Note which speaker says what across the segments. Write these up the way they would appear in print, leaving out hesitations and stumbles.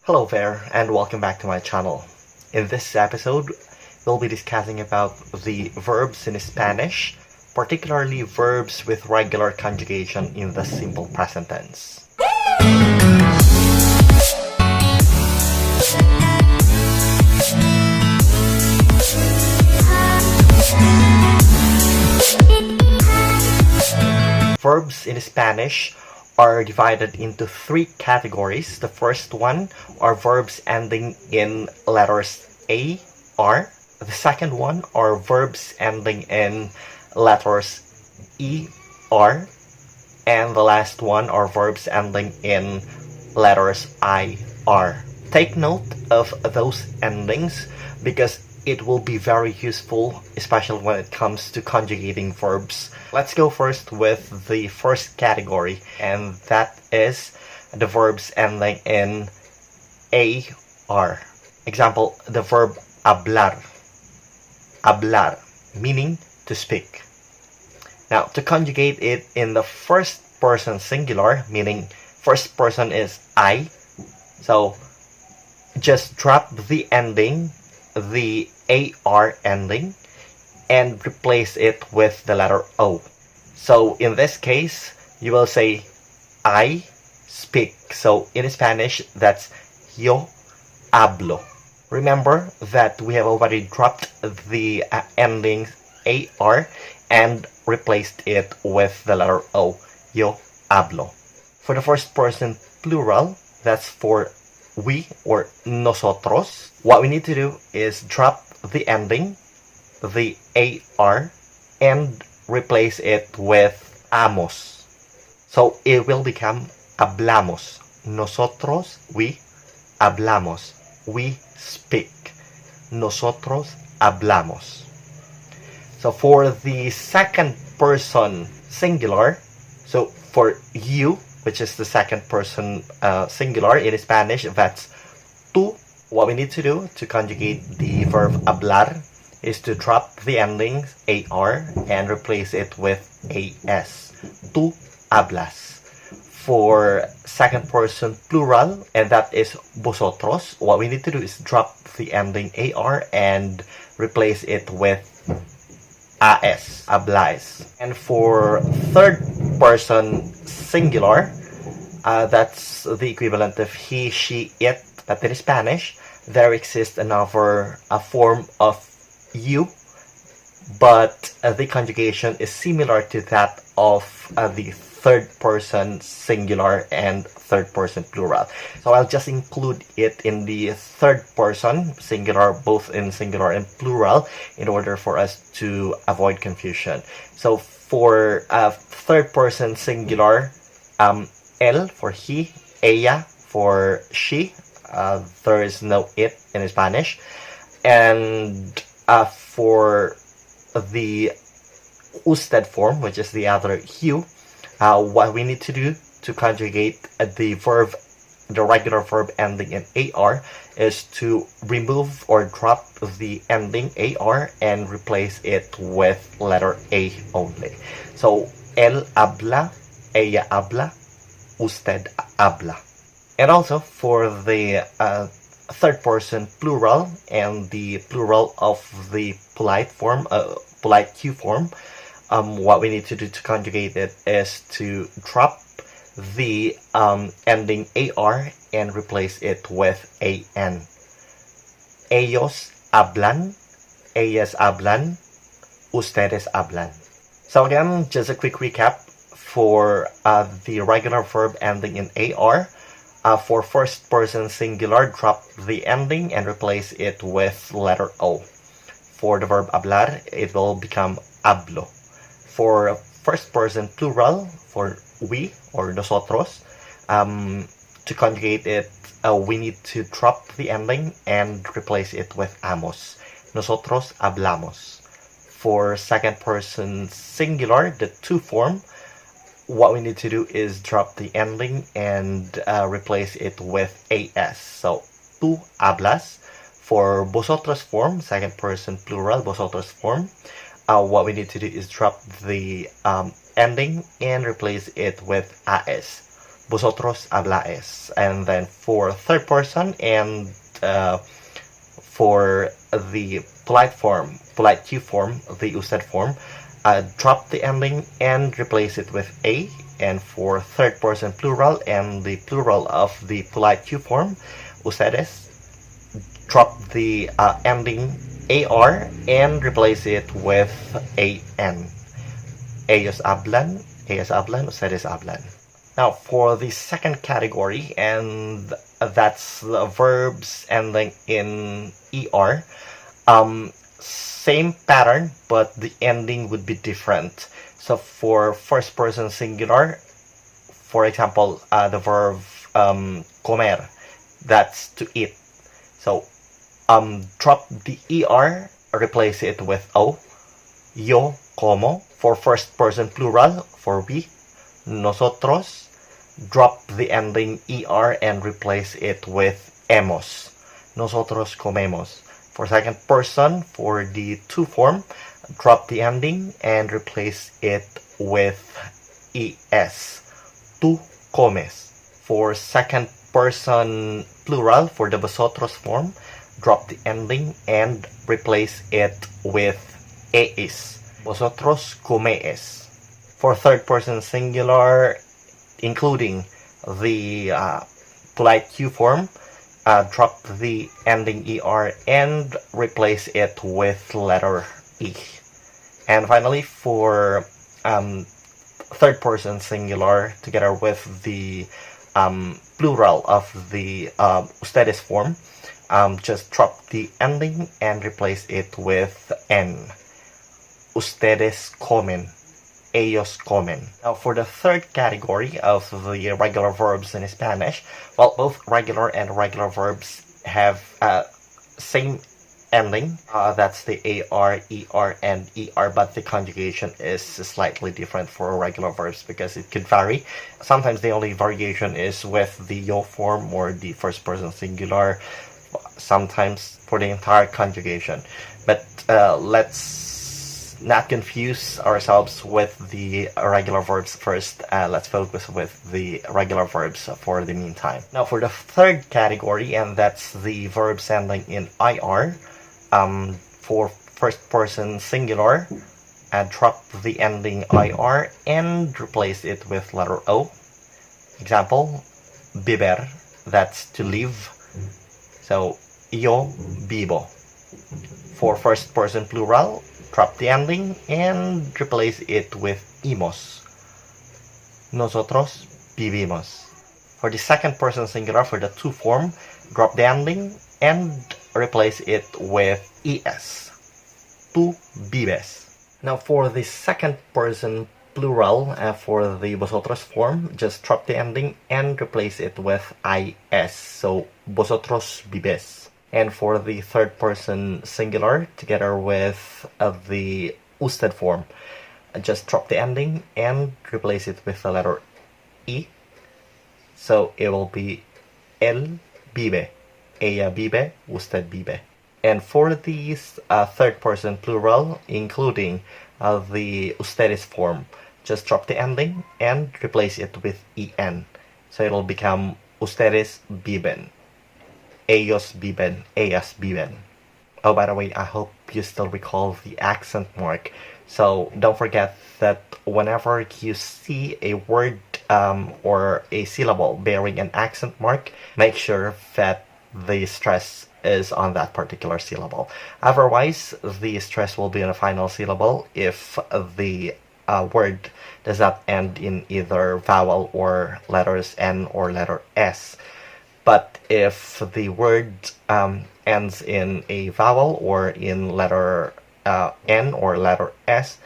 Speaker 1: Hello there, and welcome back to my channel. In this episode, we'll be discussing about the verbs in Spanish, particularly verbs with regular conjugation in the simple present tense. Verbs in Spanish are divided into three categories. The first one are verbs ending in letters A, R. The second one are verbs ending in letters E, R. And the last one are verbs ending in letters I, R. Take note of those endings because it will be very useful, especially when it comes to conjugating verbs. Let's go first with the first category, and that is the verbs ending in AR. Example, the verb hablar. Hablar, meaning to speak. Now, to conjugate it in the first person singular, meaning first person is I, so just drop the ending, the AR ending, and replace it with the letter O. So in this case, you will say I speak. So in Spanish, that's yo hablo. Remember that we have already dropped the ending AR and replaced it with the letter O, yo hablo. For the first person plural, that's for we or nosotros. What we need to do is drop the ending, the AR, and replace it with amos. So it will become hablamos. Nosotros, we hablamos. We speak. Nosotros hablamos. So for the second person singular, so for you, which is the second person singular in Spanish, that's tú. What we need to do to conjugate the verb hablar is to drop the endings AR and replace it with AS. Tú hablas. For second person plural, and that is vosotros, what we need to do is drop the ending AR and replace it with AS, habláis. And for third person singular, that's the equivalent of he, she, it. But in Spanish, there exists another form of you, but the conjugation is similar to that of the third person singular and third person plural. So I'll just include it in the third person singular, both in singular and plural, in order for us to avoid confusion. So for third person singular, él for he, ella for she. There is no it in Spanish. And for the usted form, which is the other you, what we need to do to conjugate the regular verb ending in AR is to remove or drop the ending AR and replace it with letter A only. So, él habla, ella habla, usted habla. And also for the third person plural and the plural of the polite form, polite Q form, what we need to do to conjugate it is to drop the ending AR and replace it with AN. Ellos hablan, ellas hablan, ustedes hablan. So again, just a quick recap for the regular verb ending in AR. For first person singular, drop the ending and replace it with letter O. For the verb hablar, it will become hablo. For first person plural, for we or nosotros, to conjugate it, we need to drop the ending and replace it with amos. Nosotros hablamos. For second person singular, the to form, what we need to do is drop the ending and replace it with AS. So, tú hablas. For vosotros form, second person plural, vosotros form, what we need to do is drop the ending and replace it with AS. vosotros habláis. And then for third person and for the polite Q form, the usted form, drop the ending and replace it with a. And for third person plural and the plural of the polite Q form, ustedes, drop the ending ar and replace it with an. Ellos hablan, ustedes hablan. Now for the second category, and that's the verbs ending in er. Same pattern, but the ending would be different. So for first person singular, for example, the verb comer, that's to eat. So drop the er, replace it with o. Yo como. For first person plural, for we, nosotros, drop the ending er and replace it with hemos. Nosotros comemos. For second person, for the to form, drop the ending and replace it with es. Tú comes. For second person plural, for the vosotros form, drop the ending and replace it with eis. Vosotros comeis. For third person singular, including the polite Q form, drop the ending er and replace it with letter e. And finally, for third person singular, together with the plural of the ustedes form, just drop the ending and replace it with n. Ustedes comen. Ellos comen. Now for the third category of the regular verbs in Spanish, well, both regular and irregular verbs have same ending. That's the AR, ER, and ER, but the conjugation is slightly different for irregular verbs because it could vary. Sometimes the only variation is with the yo form or the first person singular, sometimes for the entire conjugation. But let's not confuse ourselves with the irregular verbs first. Let's focus with the regular verbs for the meantime. Now for the third category, and that's the verbs ending in IR. For first person singular, drop the ending IR and replace it with letter O. Example, beber, that's to live. So, yo vivo. For first person plural, drop the ending and replace it with imos. Nosotros vivimos. For the second person singular, for the to form, drop the ending and replace it with es. Tú vives. Now for the second person plural, for the vosotros form, just drop the ending and replace it with is. So, vosotros vives. And for the third person singular, together with the usted form, just drop the ending and replace it with the letter e. So it will be él vive, ella vive, usted vive. And for these third person plural, including the ustedes form, just drop the ending and replace it with en. So it'll become ustedes viven. Ellos viven, ellas viven. Oh, by the way, I hope you still recall the accent mark. So don't forget that whenever you see a word or a syllable bearing an accent mark, make sure that the stress is on that particular syllable. Otherwise, the stress will be on a final syllable if the word does not end in either vowel or letters N or letter S. But if the word ends in a vowel or in letter N or letter S,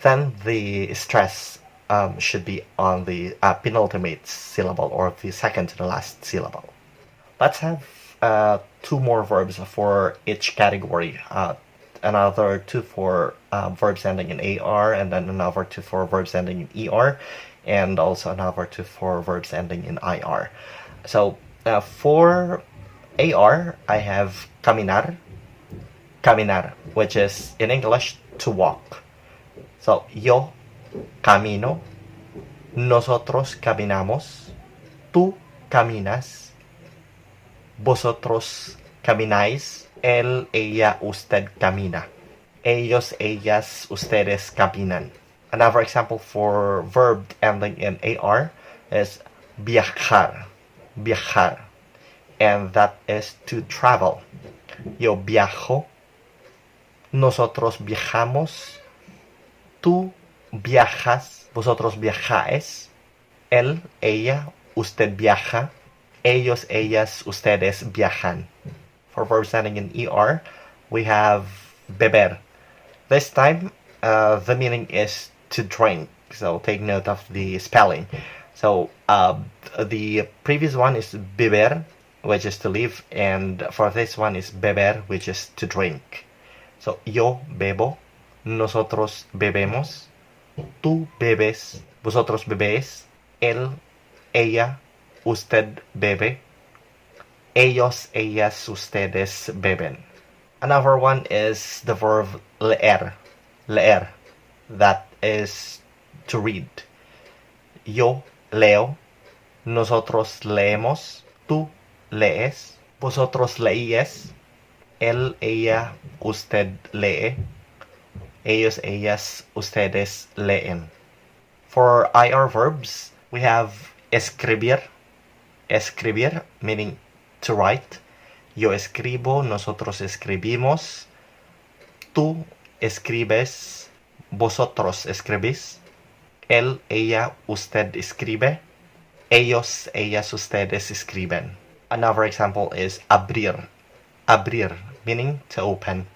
Speaker 1: then the stress should be on the penultimate syllable or the second to the last syllable. Let's have two more verbs for each category. Another two for verbs ending in AR, and then another two for verbs ending in ER, and also another two for verbs ending in IR. So for AR, I have caminar, which is in English to walk. So yo camino, nosotros caminamos, Tú caminas. Vosotros camináis. Él, ella, usted camina. Ellos, ellas, ustedes caminan. Another example for verb ending in AR is viajar. Viajar. And that is to travel. Yo viajo. Nosotros viajamos. Tú viajas. Vosotros viajáis. Él, ella, usted viaja. Ellos, ellas, ustedes viajan. For verbs ending in ER, we have beber. This time, the meaning is to drink. So take note of the spelling. So the previous one is beber, which is to live, and for this one is beber, which is to drink. So yo bebo, nosotros bebemos, tú bebes, vosotros bebéis, él, ella, usted bebe, ellos, ellas, ustedes beben. Another one is the verb leer. Leer. That is to read. Yo leo, nosotros leemos, tú lees, vosotros leíes, él, ella, usted lee, ellos, ellas, ustedes leen. For IR verbs, we have escribir. Escribir, meaning to write. Yo escribo, nosotros escribimos, tú escribes, vosotros escribís, él, ella, usted escribe, ellos, ellas, ustedes escriben. Another example is abrir. Abrir, meaning to open.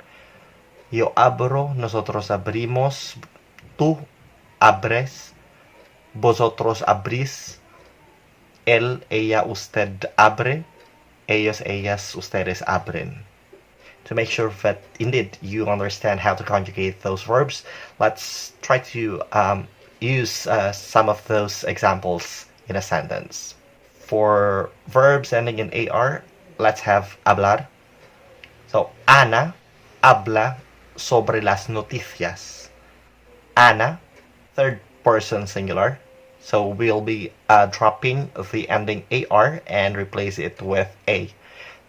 Speaker 1: Yo abro, nosotros abrimos, tú abres, vosotros abrís, él, ella, usted abre, ellos, ellas, ustedes abren. To make sure that indeed you understand how to conjugate those verbs, let's try to use some of those examples in a sentence. For verbs ending in AR, let's have hablar. So, Ana habla sobre las noticias. Ana, third person singular. So we'll be dropping the ending AR and replace it with A.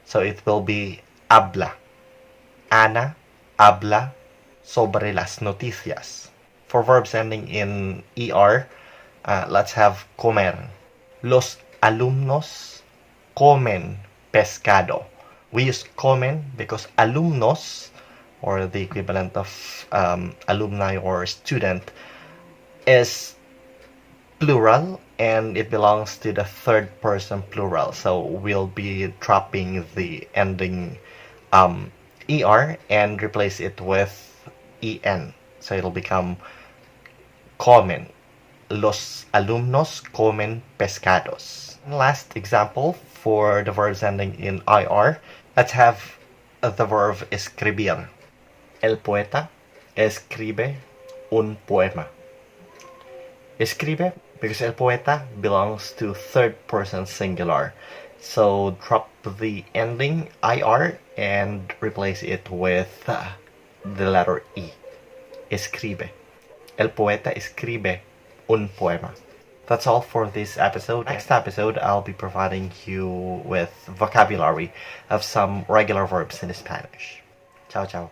Speaker 1: So it will be habla. Ana habla sobre las noticias. For verbs ending in ER, let's have comer. Los alumnos comen pescado. We use comen because alumnos, or the equivalent of alumni or student, is plural and it belongs to the third person plural. So we'll be dropping the ending ER and replace it with EN. So it'll become comen. Los alumnos comen pescados. Last example for the verbs ending in IR. Let's have the verb escribir. El poeta escribe un poema. Escribe because el poeta belongs to third person singular. So drop the ending IR and replace it with the letter E. Escribe. El poeta escribe un poema. That's all for this episode. Next episode, I'll be providing you with vocabulary of some regular verbs in Spanish. Ciao, ciao.